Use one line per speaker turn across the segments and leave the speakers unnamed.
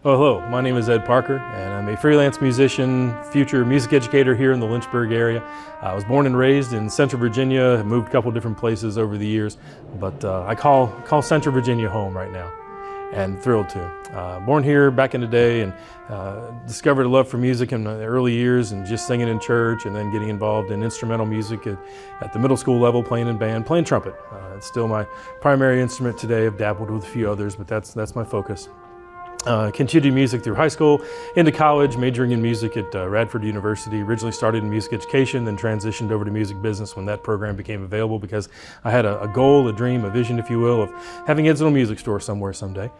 Oh, hello, my name is Ed Parker, and I'm a freelance musician, future music educator here in the Lynchburg area. I was born and raised in Central Virginia, moved a couple different places over the years, but I call Central Virginia home right now, and thrilled to. Born here back in the day, and discovered a love for music in the early years, and just singing in church, and then getting involved in instrumental music at the middle school level, playing in band, playing trumpet. It's still my primary instrument today. I've dabbled with a few others, but that's my focus. Continued music through high school, into college, majoring in music at Radford University. Originally started in music education, then transitioned over to music business when that program became available, because I had a goal, a dream, a vision, if you will, of having a little music store somewhere someday.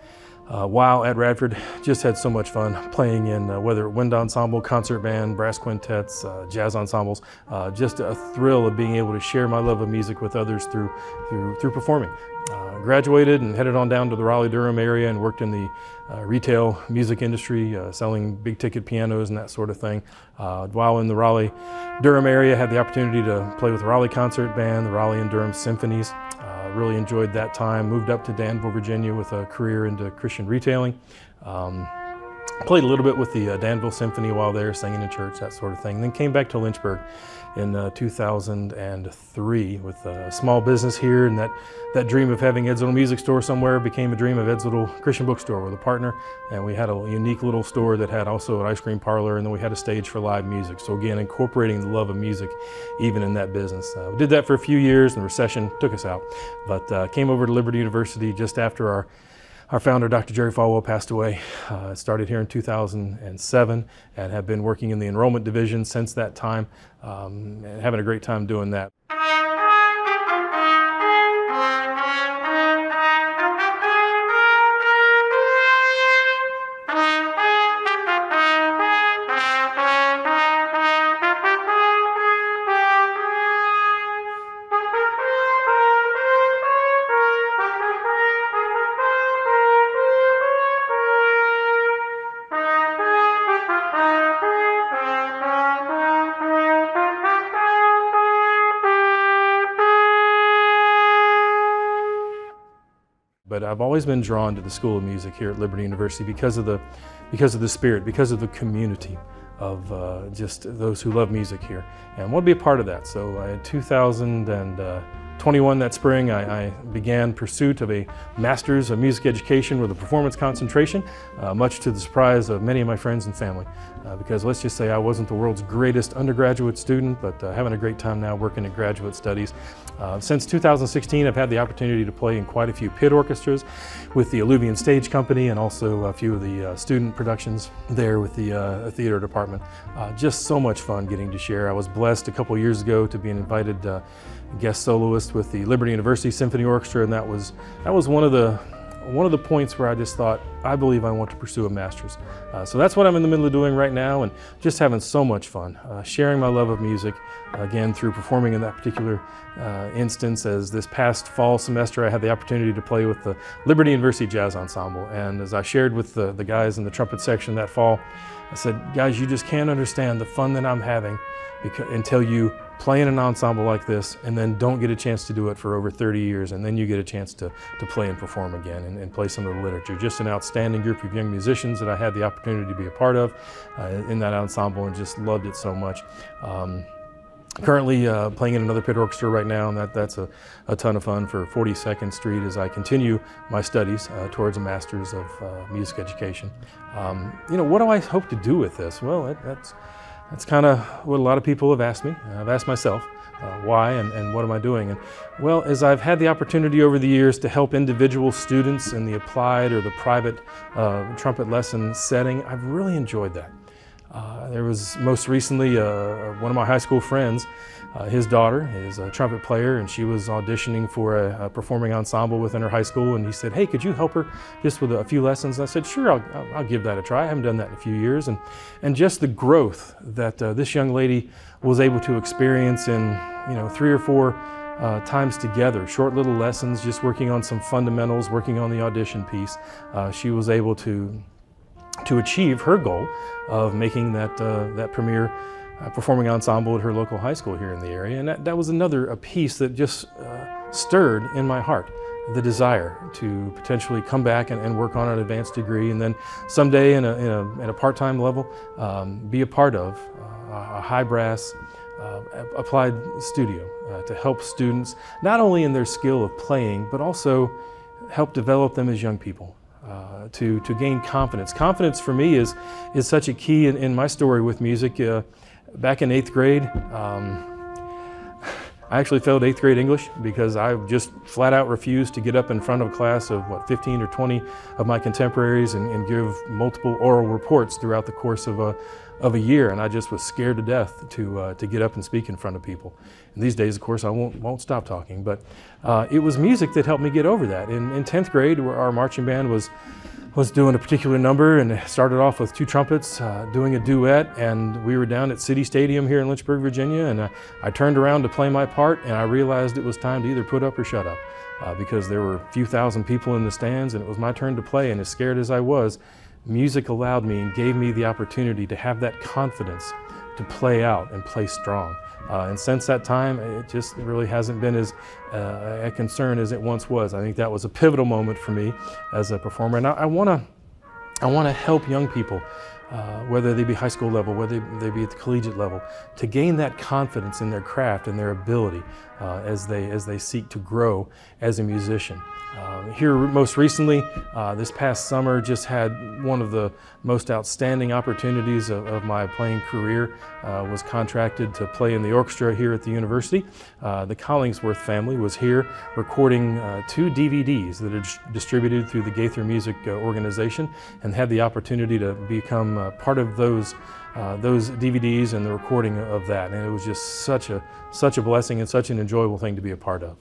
While at Radford, just had so much fun playing in whether wind ensemble, concert band, brass quintets, jazz ensembles. Just a thrill of being able to share my love of music with others through performing. Graduated and headed on down to the Raleigh-Durham area and worked in the retail music industry, selling big ticket pianos and that sort of thing. While in the Raleigh-Durham area, had the opportunity to play with the Raleigh Concert Band, the Raleigh and Durham Symphonies. Really enjoyed that time. Moved up to Danville, Virginia with a career into Christian retailing. Played a little bit with the Danville Symphony while there, singing in church, that sort of thing. Then came back to Lynchburg in 2003 with a small business here, and that dream of having Ed's Little Music Store somewhere became a dream of Ed's Little Christian Bookstore with a partner. And we had a unique little store that had also an ice cream parlor, and then we had a stage for live music. So again, incorporating the love of music even in that business. We did that for a few years, and the recession took us out. But came over to Liberty University just after our founder, Dr. Jerry Falwell, passed away. Started here in 2007 and have been working in the enrollment division since that time, and having a great time doing that. But I've always been drawn to the School of Music here at Liberty University because of the spirit, because of the community of just those who love music here, and want to be a part of that. So in 2021, that spring, I began pursuit of a Master's of Music Education with a performance concentration, much to the surprise of many of my friends and family, because let's just say I wasn't the world's greatest undergraduate student, but having a great time now working in graduate studies. Since 2016, I've had the opportunity to play in quite a few pit orchestras with the Alluvian Stage Company, and also a few of the student productions there with the theater department. Just so much fun getting to share. I was blessed a couple years ago to be an invited guest soloist with the Liberty University Symphony Orchestra, and that was one of the points where I just thought, I believe I want to pursue a master's. So that's what I'm in the middle of doing right now, and just having so much fun, sharing my love of music, again, through performing in that particular instance. As this past fall semester, I had the opportunity to play with the Liberty University Jazz Ensemble, and as I shared with the guys in the trumpet section that fall, I said, guys, you just can't understand the fun that I'm having until you play in an ensemble like this, and then don't get a chance to do it for over 30 years, and then you get a chance to play and perform again and play some of the literature. Just an outstanding group of young musicians that I had the opportunity to be a part of in that ensemble, and just loved it so much. Currently playing in another pit orchestra right now, and that's a ton of fun for 42nd Street as I continue my studies towards a Master's of Music Education. What do I hope to do with this? Well, that's kind of what a lot of people have asked me. I've asked myself why and what am I doing? And well, as I've had the opportunity over the years to help individual students in the applied or the private trumpet lesson setting, I've really enjoyed that. There was most recently one of my high school friends, his daughter is a trumpet player, and she was auditioning for a performing ensemble within her high school, and he said, hey, could you help her just with a few lessons? And I said, sure, I'll give that a try. I haven't done that in a few years. And just the growth that this young lady was able to experience in 3 or 4 times together, short little lessons, just working on some fundamentals, working on the audition piece, she was able to achieve her goal of making that premier performing ensemble at her local high school here in the area. And that was another piece that just stirred in my heart. the desire to potentially come back and work on an advanced degree, and then someday in a part-time level be a part of a high brass applied studio to help students not only in their skill of playing, but also help develop them as young people. To gain confidence. Confidence for me is such a key in my story with music. Back in 8th grade, I actually failed 8th grade English because I just flat out refused to get up in front of a class of 15 or 20 of my contemporaries and give multiple oral reports throughout the course of a year, and I just was scared to death to get up and speak in front of people. And these days, of course, I won't stop talking, but it was music that helped me get over that. In 10th grade, where our marching band was doing a particular number, and it started off with 2 trumpets doing a duet, and we were down at City Stadium here in Lynchburg, Virginia, and I turned around to play my part, and I realized it was time to either put up or shut up because there were a few thousand people in the stands, and it was my turn to play, and as scared as I was, music allowed me and gave me the opportunity to have that confidence to play out and play strong. And since that time, it just really hasn't been as a concern as it once was. I think that was a pivotal moment for me as a performer. And I want to help young people, whether they be high school level, whether they be at the collegiate level, to gain that confidence in their craft and their ability as they seek to grow as a musician. Here most recently, this past summer, just had one of the most outstanding opportunities of my playing career. Was contracted to play in the orchestra here at the university. The Collingsworth family was here recording 2 DVDs that are distributed through the Gaither Music organization, and had the opportunity to become part of those DVDs and the recording of that. And it was just such a blessing and such an enjoyable thing to be a part of.